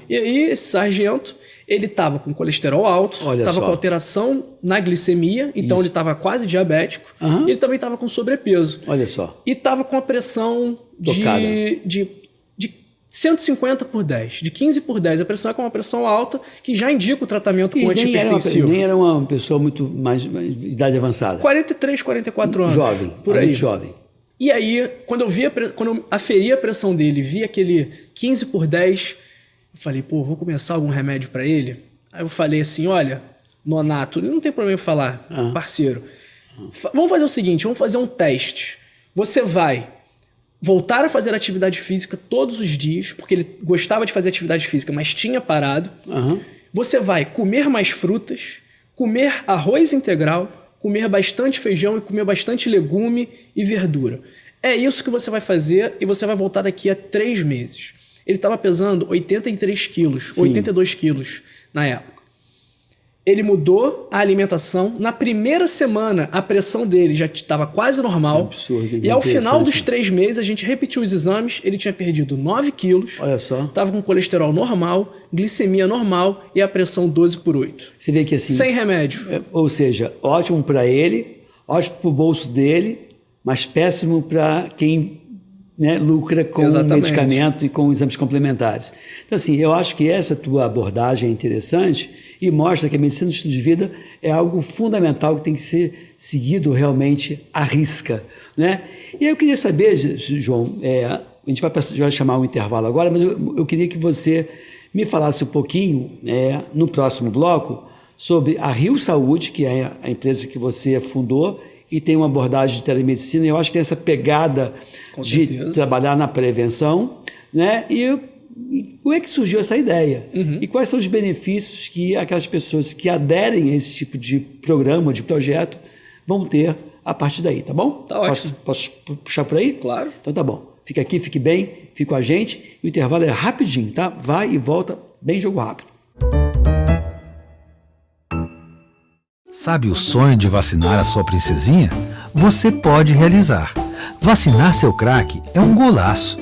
E aí esse sargento, ele estava com colesterol alto, estava com alteração na glicemia, então ele estava quase diabético, e ele também estava com sobrepeso. Olha só. E estava com a pressão de 150 por 10, de 15 por 10. A pressão é com uma pressão alta, que já indica o tratamento com antihipertensivo. Nem era uma pessoa muito mais de idade avançada. 43, 44 anos. Jovem, por aí. Muito jovem. E aí, quando eu aferi a pressão dele, vi aquele 15 por 10, eu falei, vou começar algum remédio para ele? Aí eu falei assim, olha, Nonato, não tem problema em falar, parceiro. Vamos fazer o seguinte, vamos fazer um teste. Você vai voltar a fazer atividade física todos os dias, porque ele gostava de fazer atividade física, mas tinha parado. Você vai comer mais frutas, comer arroz integral, comer bastante feijão e comer bastante legume e verdura. É isso que você vai fazer e você vai voltar daqui a 3 meses. Ele estava pesando 83 quilos, 82 quilos na época. Ele mudou a alimentação. Na primeira semana, a pressão dele já estava quase normal. Absurdo, e ao final dos 3 meses, a gente repetiu os exames. Ele tinha perdido 9 quilos. Olha só. Estava com colesterol normal, glicemia normal e a pressão 12 por 8. Você vê que assim... Sem remédio. Ou seja, ótimo para ele, ótimo para o bolso dele, mas péssimo para quem lucra com o medicamento e com exames complementares. Então, assim, eu acho que essa tua abordagem é interessante e mostra que a medicina do estilo de vida é algo fundamental que tem que ser seguido realmente à risca. Né? E aí eu queria saber, João, a gente vai chamar um intervalo agora, mas eu queria que você me falasse um pouquinho, no próximo bloco, sobre a Rio Saúde, que é a empresa que você fundou, e tem uma abordagem de telemedicina, e eu acho que tem essa pegada de trabalhar na prevenção, né? E como é que surgiu essa ideia? E quais são os benefícios que aquelas pessoas que aderem a esse tipo de programa, de projeto, vão ter a partir daí, tá bom? Tá ótimo. Posso puxar por aí? Claro. Então tá bom. Fica aqui, fique bem, fique com a gente, e o intervalo é rapidinho, tá? Vai e volta, bem jogo rápido. Sabe o sonho de vacinar a sua princesinha? Você pode realizar. Vacinar seu craque é um golaço.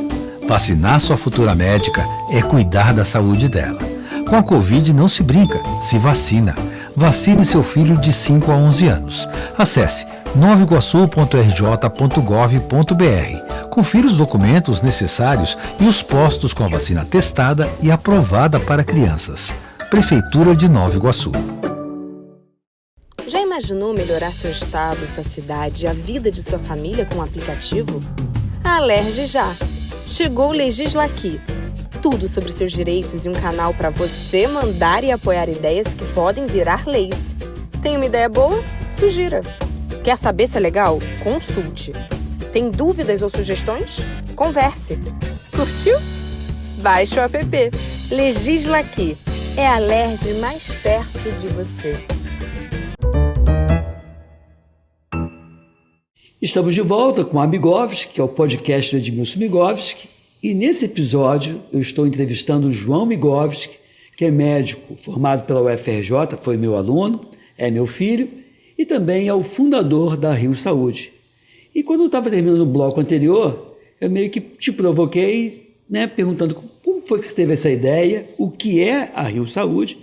Vacinar sua futura médica é cuidar da saúde dela. Com a Covid não se brinca, se vacina. Vacine seu filho de 5 a 11 anos. Acesse novaiguaçu.rj.gov.br. Confira os documentos necessários e os postos com a vacina testada e aprovada para crianças. Prefeitura de Nova Iguaçu. Já imaginou melhorar seu estado, sua cidade e a vida de sua família com um aplicativo? A Alerj já! Chegou o Legisla Aqui. Tudo sobre seus direitos e um canal para você mandar e apoiar ideias que podem virar leis. Tem uma ideia boa? Sugira! Quer saber se é legal? Consulte. Tem dúvidas ou sugestões? Converse. Curtiu? Baixe o app. Legisla Aqui. É a Alerj mais perto de você. Estamos de volta com a Migovski, que é o podcast do Edmilson Migovski, e nesse episódio eu estou entrevistando o João Migovski, que é médico formado pela UFRJ, foi meu aluno, é meu filho, e também é o fundador da Rio Saúde. E quando eu estava terminando o bloco anterior, eu meio que te provoquei, perguntando como foi que você teve essa ideia, o que é a Rio Saúde,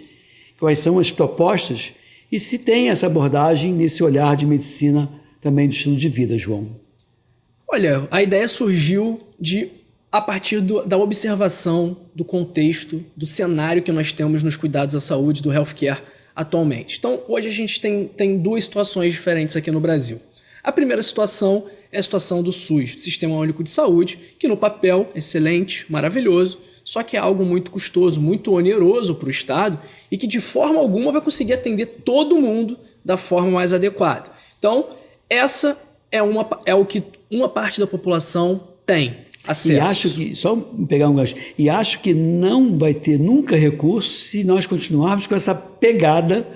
quais são as propostas, e se tem essa abordagem nesse olhar de medicina também do estilo de vida, João? Olha, a ideia surgiu a partir da observação do contexto, do cenário que nós temos nos cuidados à saúde, do healthcare atualmente. Então, hoje a gente tem duas situações diferentes aqui no Brasil. A primeira situação é a situação do SUS, do Sistema Único de Saúde, que no papel, excelente, maravilhoso, só que é algo muito custoso, muito oneroso para o Estado e que de forma alguma vai conseguir atender todo mundo da forma mais adequada. Então, essa é o que uma parte da população tem acesso. E acho que, só pegar um gancho, e acho que não vai ter nunca recurso se nós continuarmos com essa pegada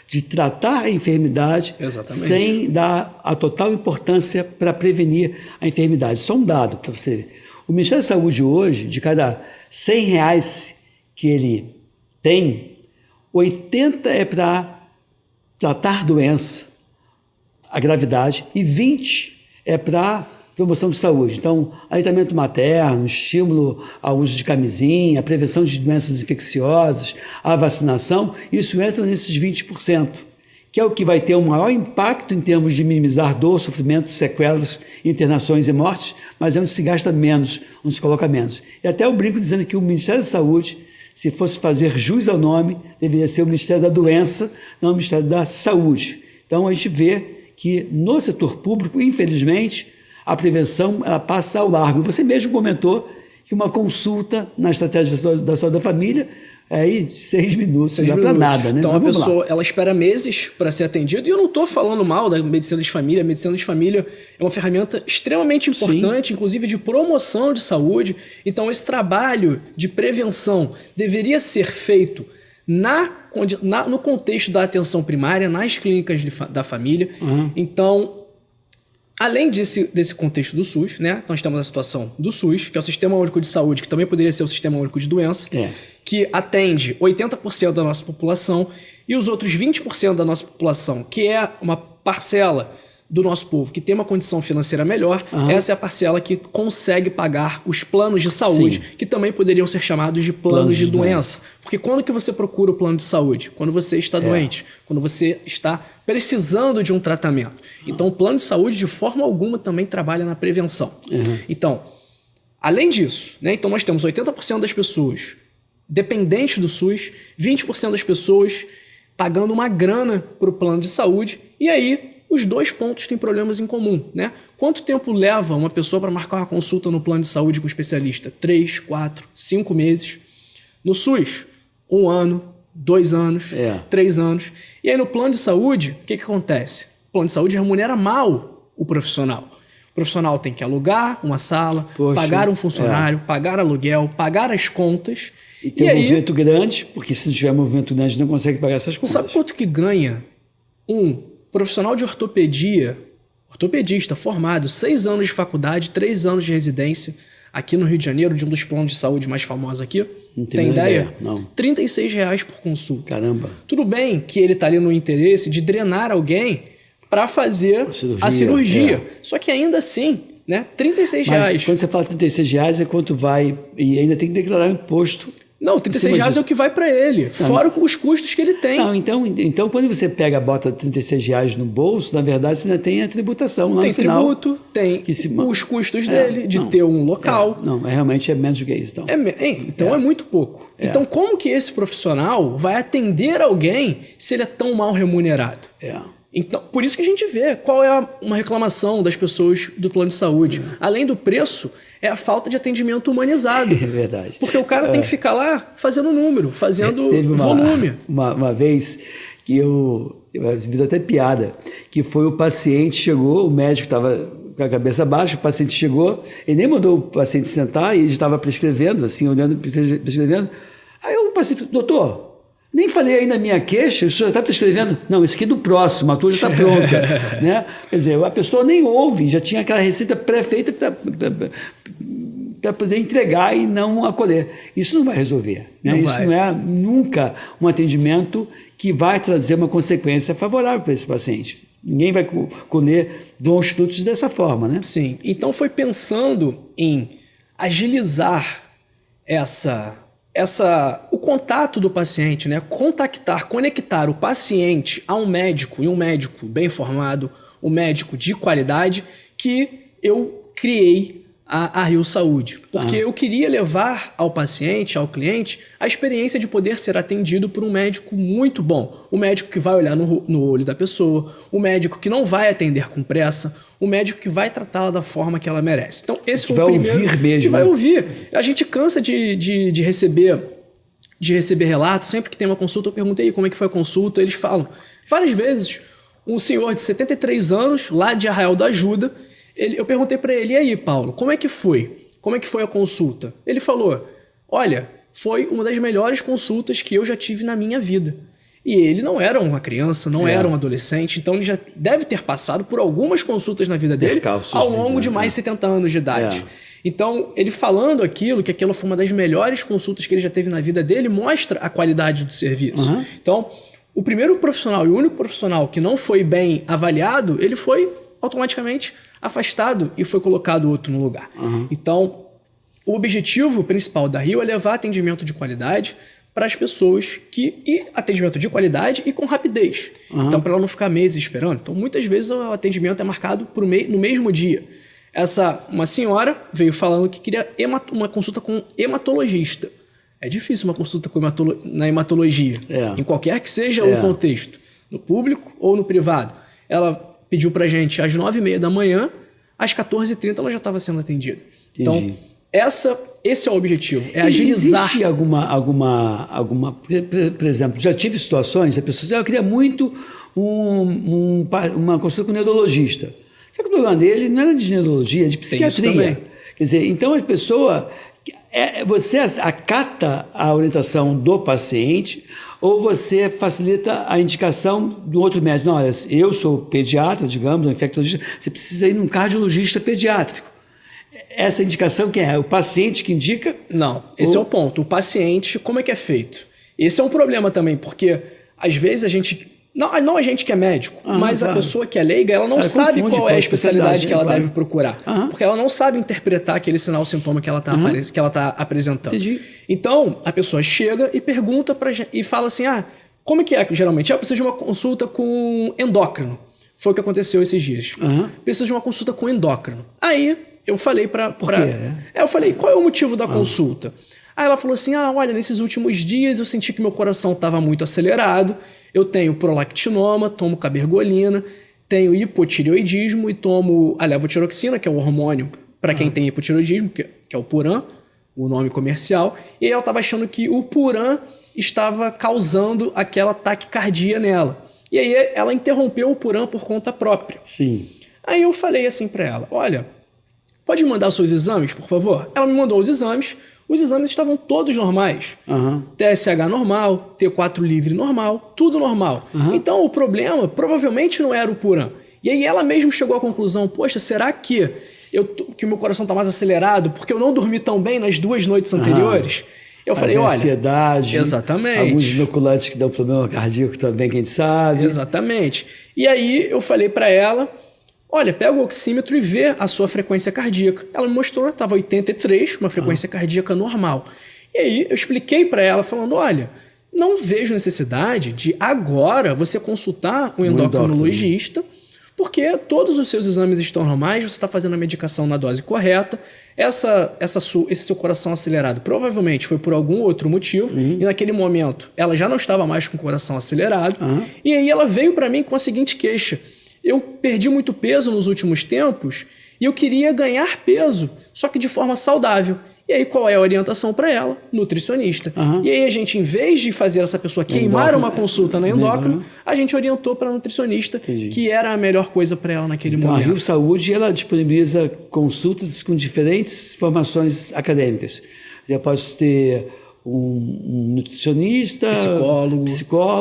de tratar a enfermidade sem dar a total importância para prevenir a enfermidade. Só um dado para você ver. O Ministério da Saúde hoje, de cada R$100 que ele tem, 80 é para tratar doença, a gravidade, e 20 é para promoção de saúde. Então, aleitamento materno, estímulo ao uso de camisinha, a prevenção de doenças infecciosas, a vacinação, isso entra nesses 20%, que é o que vai ter o maior impacto em termos de minimizar dor, sofrimento, sequelas, internações e mortes, mas é onde se gasta menos, onde se coloca menos. E até eu brinco dizendo que o Ministério da Saúde, se fosse fazer jus ao nome, deveria ser o Ministério da Doença, não o Ministério da Saúde. Então, a gente vê que no setor público, infelizmente, a prevenção ela passa ao largo. Você mesmo comentou que uma consulta na estratégia da saúde da família é aí 6 minutos, não dá para nada, né? Então a pessoa ela espera meses para ser atendida, e eu não estou falando mal da medicina de família. A medicina de família é uma ferramenta extremamente importante, inclusive de promoção de saúde. Então esse trabalho de prevenção deveria ser feito no contexto da atenção primária, nas clínicas da família. Então, além desse contexto do SUS, né, nós temos a situação do SUS, que é o Sistema Único de Saúde, que também poderia ser o Sistema Único de Doença, que atende 80% da nossa população, e os outros 20% da nossa população, que é uma parcela do nosso povo que tem uma condição financeira melhor, essa é a parcela que consegue pagar os planos de saúde, que também poderiam ser chamados de planos de doença. Porque quando que você procura o plano de saúde? Quando você está doente, quando você está precisando de um tratamento. Então, o plano de saúde, de forma alguma, também trabalha na prevenção. Então, além disso, né, então nós temos 80% das pessoas dependentes do SUS, 20% das pessoas pagando uma grana para o plano de saúde, e aí os dois pontos têm problemas em comum, né? Quanto tempo leva uma pessoa para marcar uma consulta no plano de saúde com um especialista? 3, 4, 5 meses. No SUS, 1 ano, 2 anos, 3 anos. E aí no plano de saúde, o que acontece? O plano de saúde remunera mal o profissional. O profissional tem que alugar uma sala, pagar um funcionário, pagar aluguel, pagar as contas. E tem um movimento grande, porque se não tiver movimento grande não consegue pagar essas contas. Sabe quanto que ganha um profissional de ortopedista formado, 6 anos de faculdade, 3 anos de residência, aqui no Rio de Janeiro, de um dos planos de saúde mais famosos aqui? Não tem ideia? Não. R$36 por consulta. Caramba. Tudo bem que ele está ali no interesse de drenar alguém para fazer a cirurgia. Só que ainda assim, né? R$36. Mas quando você fala R$36 é quanto vai, e ainda tem que declarar o imposto. Não, R$36 é o que vai para ele, fora os custos que ele tem. Não, então quando você bota R$36 no bolso, na verdade você ainda tem a tributação lá no final. Tem tributo, tem os custos dele, de ter um local. Realmente é menos do que isso. Então é muito pouco. Então como que esse profissional vai atender alguém se ele é tão mal remunerado? Então, por isso que a gente vê qual é uma reclamação das pessoas do plano de saúde. Além do preço, é a falta de atendimento humanizado. É verdade. Porque o cara tem que ficar lá fazendo número, fazendo volume. Uma vez que eu fiz até piada, que foi o paciente chegou, o médico estava com a cabeça baixa, o paciente chegou, ele nem mandou o paciente sentar, e ele estava prescrevendo, assim, olhando, prescrevendo. Aí o paciente, doutor, nem falei aí na minha queixa, o senhor está prescrevendo? Não, esse aqui é do próximo, a tua já está pronta. Né? Quer dizer, a pessoa nem ouve, já tinha aquela receita pré-feita para poder entregar e não acolher. Isso não vai resolver. Né? Isso não é nunca um atendimento que vai trazer uma consequência favorável para esse paciente. Ninguém vai colher bons frutos dessa forma. Né? Sim, então foi pensando em agilizar o contato do paciente, né? Conectar o paciente a um médico, e um médico bem formado, o médico de qualidade, que eu criei a Rio Saúde. Porque eu queria levar ao paciente, ao cliente, a experiência de poder ser atendido por um médico muito bom. O médico que vai olhar no olho da pessoa, o médico que não vai atender com pressa, o médico que vai tratá-la da forma que ela merece. Então, esse foi o primeiro... Ouvir mesmo. Que vai ouvir. A gente cansa de receber relatos. Sempre que tem uma consulta, eu perguntei aí como é que foi a consulta. Eles falam. Várias vezes, um senhor de 73 anos, lá de Arraial da Ajuda, eu perguntei para ele, e aí, Paulo, como é que foi? Como é que foi a consulta? Ele falou, olha, foi uma das melhores consultas que eu já tive na minha vida. E ele não era uma criança, não era um adolescente, então ele já deve ter passado por algumas consultas na vida dele ao longo de mais de 70 anos de idade. Então, ele falando aquilo, que aquilo foi uma das melhores consultas que ele já teve na vida dele, mostra a qualidade do serviço. Então, o primeiro profissional e o único profissional que não foi bem avaliado, ele foi automaticamente afastado e foi colocado outro no lugar. Então, o objetivo principal da Rio é levar atendimento de qualidade para as pessoas e atendimento de qualidade e com rapidez. Então, para ela não ficar meses esperando. Então, muitas vezes o atendimento é marcado no mesmo dia. Uma senhora veio falando que queria uma consulta com hematologista. É difícil uma consulta na hematologia, em qualquer que seja o contexto, no público ou no privado. Ela pediu pra gente às 9h30 da manhã, às 14h30 ela já estava sendo atendida. Então, esse é o objetivo, é agilizar. Existe alguma... Por exemplo, já tive situações, a pessoa diz, eu queria muito uma consulta com um neurologista. Só que o problema dele não era de neurologia, é de psiquiatria. Quer dizer, então a pessoa... Você acata a orientação do paciente ou você facilita a indicação do outro médico? Não, olha, eu sou pediatra, digamos, um infectologista, você precisa ir num cardiologista pediátrico. Essa indicação quem é? O paciente que indica? Não, esse é o ponto. O paciente, como é que é feito? Esse é um problema também, porque às vezes a gente... Não a gente que é médico, mas a pessoa que é leiga, ela não sabe qual é a especialidade que ela deve procurar. Porque ela não sabe interpretar aquele sinal, sintoma que ela está apresentando. Entendi. Então, a pessoa chega e pergunta pra gente, e fala assim, como é que é geralmente? Eu preciso de uma consulta com endócrino. Foi o que aconteceu esses dias. Preciso de uma consulta com endócrino. Aí, eu falei Por quê? Eu falei, qual é o motivo da consulta? Aí ela falou assim, olha, nesses últimos dias eu senti que meu coração estava muito acelerado, eu tenho prolactinoma, tomo cabergolina, tenho hipotireoidismo e tomo a levotiroxina, que é o hormônio para quem tem hipotireoidismo, que é o Puran, o nome comercial. E aí ela estava achando que o Puran estava causando aquela taquicardia nela. E aí ela interrompeu o Puran por conta própria. Sim. Aí eu falei assim para ela, olha, pode me mandar os seus exames, por favor? Ela me mandou os exames estavam todos normais. TSH normal, T4 livre normal, tudo normal. Então o problema provavelmente não era o Puran. E aí ela mesma chegou à conclusão, poxa, será que o meu coração está mais acelerado porque eu não dormi tão bem nas 2 noites anteriores? Eu falei, olha... ansiedade. Exatamente. Alguns inoculantes que dão problema cardíaco também, que a gente sabe. Exatamente. E aí eu falei para ela... Olha, pega o oxímetro e vê a sua frequência cardíaca. Ela me mostrou, estava 83, uma frequência cardíaca normal. E aí eu expliquei para ela, falando, olha, não vejo necessidade de agora você consultar um endocrinologista, porque todos os seus exames estão normais, você está fazendo a medicação na dose correta, esse seu coração acelerado provavelmente foi por algum outro motivo, e naquele momento ela já não estava mais com o coração acelerado, e aí ela veio para mim com a seguinte queixa, eu perdi muito peso nos últimos tempos e eu queria ganhar peso, só que de forma saudável. E aí qual é a orientação para ela? Nutricionista. E aí a gente, em vez de fazer essa pessoa queimar uma consulta na endócrino, a gente orientou para a nutricionista, que era a melhor coisa para ela naquele momento. A Rio Saúde ela disponibiliza consultas com diferentes formações acadêmicas. Já posso ter um nutricionista, psicólogo.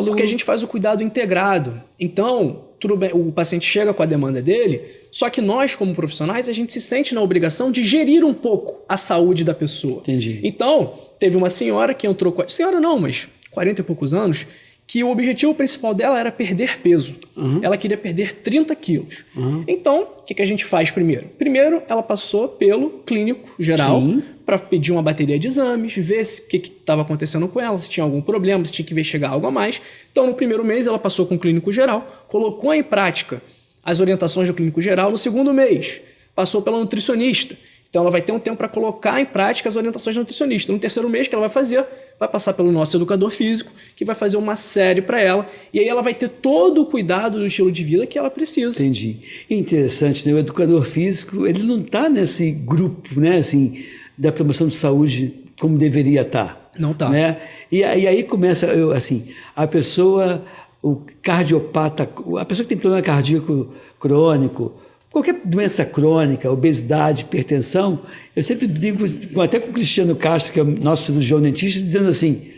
Porque a gente faz o cuidado integrado. Então, tudo bem, o paciente chega com a demanda dele, só que nós, como profissionais, a gente se sente na obrigação de gerir um pouco a saúde da pessoa. Entendi. Então, teve uma senhora que entrou... Senhora não, mas 40 e poucos anos, que o objetivo principal dela era perder peso. Ela queria perder 30 quilos. Então, o que a gente faz primeiro? Primeiro, ela passou pelo clínico geral para pedir uma bateria de exames, ver o que estava acontecendo com ela, se tinha algum problema, se tinha que investigar algo a mais. Então, no primeiro mês, ela passou com o clínico geral, colocou em prática as orientações do clínico geral. No segundo mês, passou pela nutricionista. Então ela vai ter um tempo para colocar em prática as orientações do nutricionista. No terceiro mês, o que ela vai fazer? Vai passar pelo nosso educador físico, que vai fazer uma série para ela. E aí ela vai ter todo o cuidado do estilo de vida que ela precisa. Entendi. Interessante, né? O educador físico, ele não está nesse grupo, né, assim, da promoção de saúde como deveria estar. Não está. Né? E aí começa, assim, a pessoa, o cardiopata, a pessoa que tem problema cardíaco crônico, qualquer doença crônica, obesidade, hipertensão, eu sempre digo, até com o Cristiano Castro, que é o nosso cirurgião dentista, dizendo assim,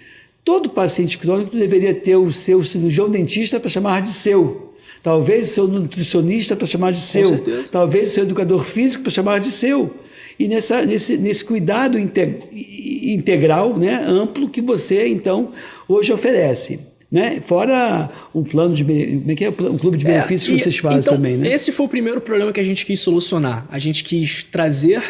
todo paciente crônico deveria ter o seu cirurgião dentista para chamar de seu. Talvez o seu nutricionista para chamar de seu. Talvez o seu educador físico para chamar de seu. E nesse cuidado integral, né, amplo, que você, então, hoje oferece. Né? Fora um plano de... Como é que é? Um clube de benefícios que vocês fazem então, também, né? Esse foi o primeiro problema que a gente quis solucionar. A gente quis trazer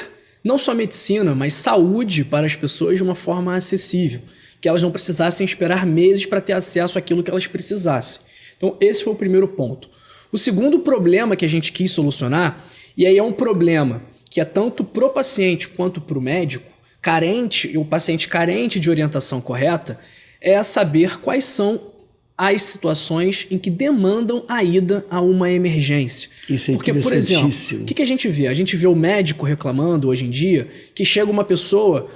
não só medicina, mas saúde para as pessoas de uma forma acessível. Que elas não precisassem esperar meses para ter acesso àquilo que elas precisassem. Então, esse foi o primeiro ponto. O segundo problema que a gente quis solucionar, e aí é um problema que é tanto para o paciente quanto para o médico, carente, o paciente carente de orientação correta, é saber quais são as situações em que demandam a ida a uma emergência. Isso é porque, por exemplo, o que a gente vê? A gente vê o médico reclamando hoje em dia que chega uma pessoa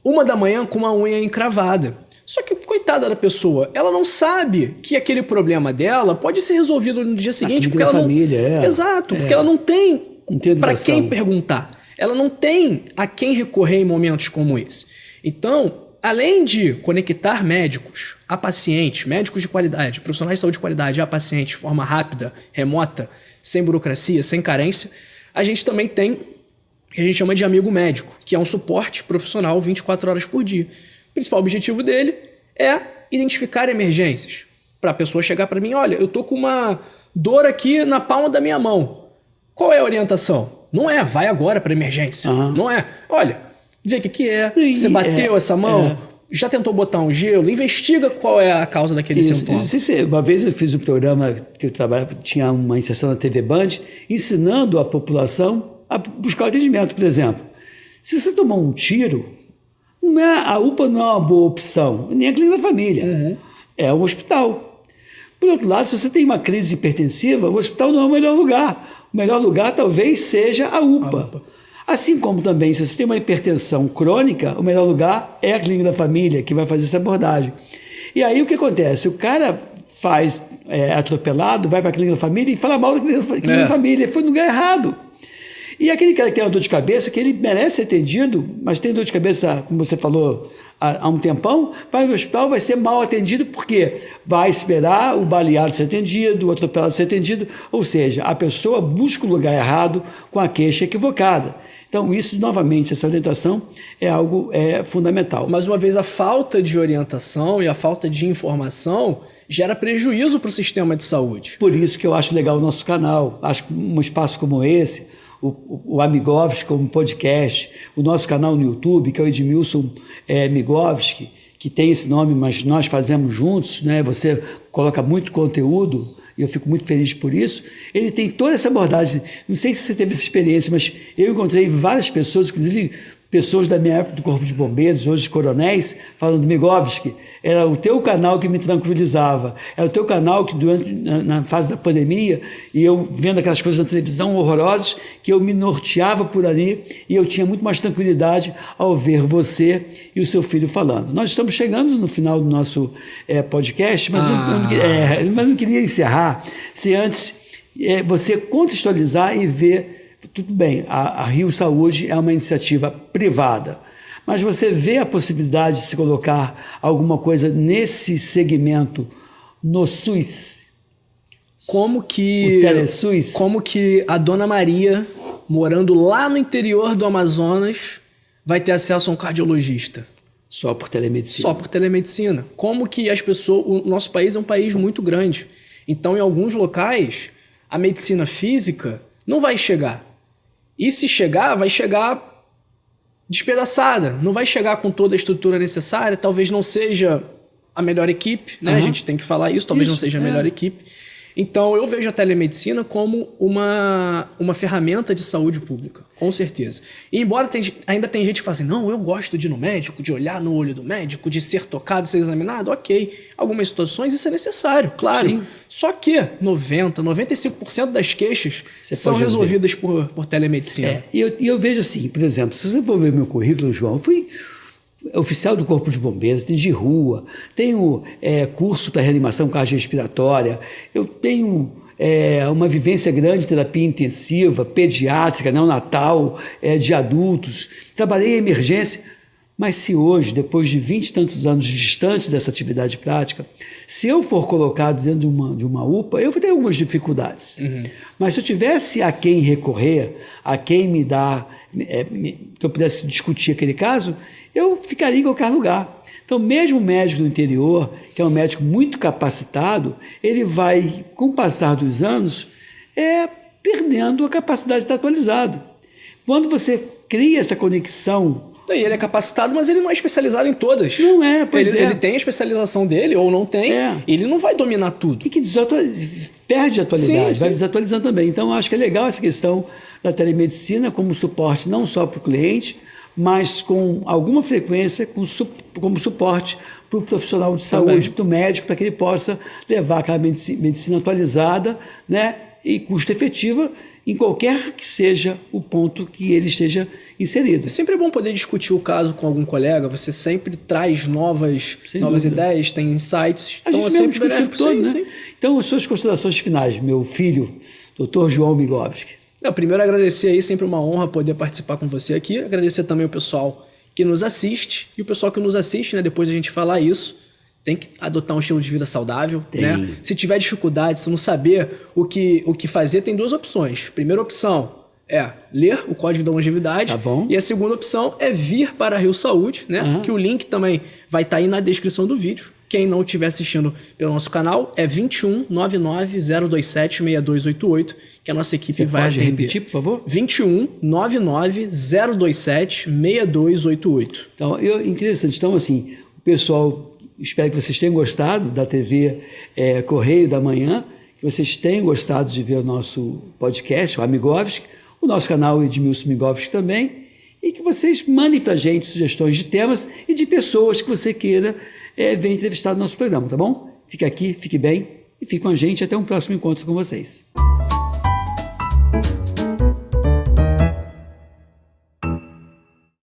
1h com uma unha encravada. Só que, coitada da pessoa, ela não sabe que aquele problema dela pode ser resolvido no dia seguinte. Porque ela família, não... Exato, porque ela não tem para educação. quem perguntar. Ela não tem a quem recorrer em momentos como esse. Então, além de conectar médicos a pacientes, médicos de qualidade, profissionais de saúde de qualidade a pacientes de forma rápida, remota, sem burocracia, sem carência, a gente também tem o que a gente chama de amigo médico, que é um suporte profissional 24 horas por dia. O principal objetivo dele é identificar emergências. Para a pessoa chegar para mim, olha, eu tô com uma dor aqui na palma da minha mão. Qual é a orientação? Não é, vai agora para emergência. Não é, olha, vê o que é, você bateu essa mão, já tentou botar um gelo, investiga qual é a causa daquele sintoma. Não sei se uma vez eu fiz um programa que eu trabalhava, tinha uma inserção na TV Band, ensinando a população a buscar o atendimento, por exemplo. Se você tomar um tiro, a UPA não é uma boa opção, nem a clínica da família, é o hospital. Por outro lado, se você tem uma crise hipertensiva, o hospital não é o melhor lugar. O melhor lugar talvez seja a UPA. Assim como também, se você tem uma hipertensão crônica, o melhor lugar é a clínica da família, que vai fazer essa abordagem. E aí o que acontece? O cara faz atropelado, vai para a clínica da família e fala mal da clínica da família. Foi no lugar errado. E aquele cara que tem uma dor de cabeça, que ele merece ser atendido, mas tem dor de cabeça, como você falou, há um tempão, vai no hospital, vai ser mal atendido, porque vai esperar o baleado ser atendido, o atropelado ser atendido, ou seja, a pessoa busca o lugar errado com a queixa equivocada. Então, isso, novamente, essa orientação é algo fundamental. Mais uma vez, a falta de orientação e a falta de informação gera prejuízo para o sistema de saúde. Por isso que eu acho legal o nosso canal. Acho que um espaço como esse, o Amigovski como podcast, o nosso canal no YouTube, que é o Edmilson Migovski, que tem esse nome, mas nós fazemos juntos, né? Você coloca muito conteúdo, e eu fico muito feliz por isso. Ele tem toda essa abordagem. Não sei se você teve essa experiência, mas eu encontrei várias pessoas, inclusive pessoas da minha época do Corpo de Bombeiros, hoje coronéis, falando, Migovski, era o teu canal que me tranquilizava, era o teu canal que na fase da pandemia, e eu vendo aquelas coisas na televisão horrorosas, que eu me norteava por ali e eu tinha muito mais tranquilidade ao ver você e o seu filho falando. Nós estamos chegando no final do nosso podcast, mas não queria encerrar se antes você contextualizar e ver. Tudo bem, a Rio Saúde é uma iniciativa privada, mas você vê a possibilidade de se colocar alguma coisa nesse segmento no SUS? O TeleSUS? Como que a Dona Maria, morando lá no interior do Amazonas, vai ter acesso a um cardiologista? Só por telemedicina. Só por telemedicina. Como que as pessoas... O nosso país é um país muito grande. Então, em alguns locais, a medicina física não vai chegar. E se chegar, vai chegar despedaçada. Não vai chegar com toda a estrutura necessária. Talvez não seja a melhor equipe, né? A gente tem que falar isso. Talvez não seja a melhor equipe. Então, eu vejo a telemedicina como uma ferramenta de saúde pública, com certeza. E embora ainda tem gente que fala assim, não, eu gosto de ir no médico, de olhar no olho do médico, de ser tocado, ser examinado, ok. Algumas situações isso é necessário, claro. Sim. Só que 95% das queixas são resolvidas por telemedicina. E eu vejo assim, por exemplo, se você for ver meu currículo, João, eu fui oficial do Corpo de Bombeiros, de rua, tenho curso para reanimação cardiorrespiratória, eu tenho uma vivência grande de terapia intensiva, pediátrica, neonatal, de adultos, trabalhei em emergência, mas se hoje, depois de 20 e tantos anos distantes dessa atividade prática, se eu for colocado dentro de uma UPA, eu vou ter algumas dificuldades. Mas se eu tivesse a quem recorrer, a quem me dar, que eu pudesse discutir aquele caso, eu ficaria em qualquer lugar. Então, mesmo o médico do interior, que é um médico muito capacitado, ele vai, com o passar dos anos, perdendo a capacidade de estar atualizado. Quando você cria essa conexão... E ele é capacitado, mas ele não é especializado em todas. Não é, pois ele tem a especialização dele, ou não tem, ele não vai dominar tudo. E que perde a atualidade, Sim, vai desatualizando também. Então, eu acho que é legal essa questão da telemedicina como suporte não só para o cliente, mas com alguma frequência como suporte para o profissional de saúde, para o médico, para que ele possa levar aquela medicina atualizada, né, e custo efetiva em qualquer que seja o ponto que ele esteja inserido. Sempre é bom poder discutir o caso com algum colega, você sempre traz novas ideias, tem insights. A gente sempre discute o tempo todo, né? Então, as suas considerações finais, meu filho, Dr. João Migovski. Primeiro, agradecer aí, sempre uma honra poder participar com você aqui. Agradecer também o pessoal que nos assiste. E o pessoal que nos assiste, né, depois da gente falar isso, tem que adotar um estilo de vida saudável. Né? Se tiver dificuldade, se não saber o que fazer, tem duas opções. Primeira opção é ler o Código da Longevidade. Tá bom. E a segunda opção é vir para a Rio Saúde, né? Que o link também vai estar aí na descrição do vídeo. Quem não estiver assistindo pelo nosso canal é 21 99 027 6288, que a nossa equipe vai atender. Pode repetir, por favor? 21 99 027 6288. Então, interessante. Então, assim, o pessoal, espero que vocês tenham gostado da TV Correio da Manhã, que vocês tenham gostado de ver o nosso podcast, o Amigovski, o nosso canal Edmilson Migovski também, e que vocês mandem para a gente sugestões de temas e de pessoas que você queira ver entrevistar no nosso programa, tá bom? Fique aqui, fique bem e fique com a gente. Até um próximo encontro com vocês.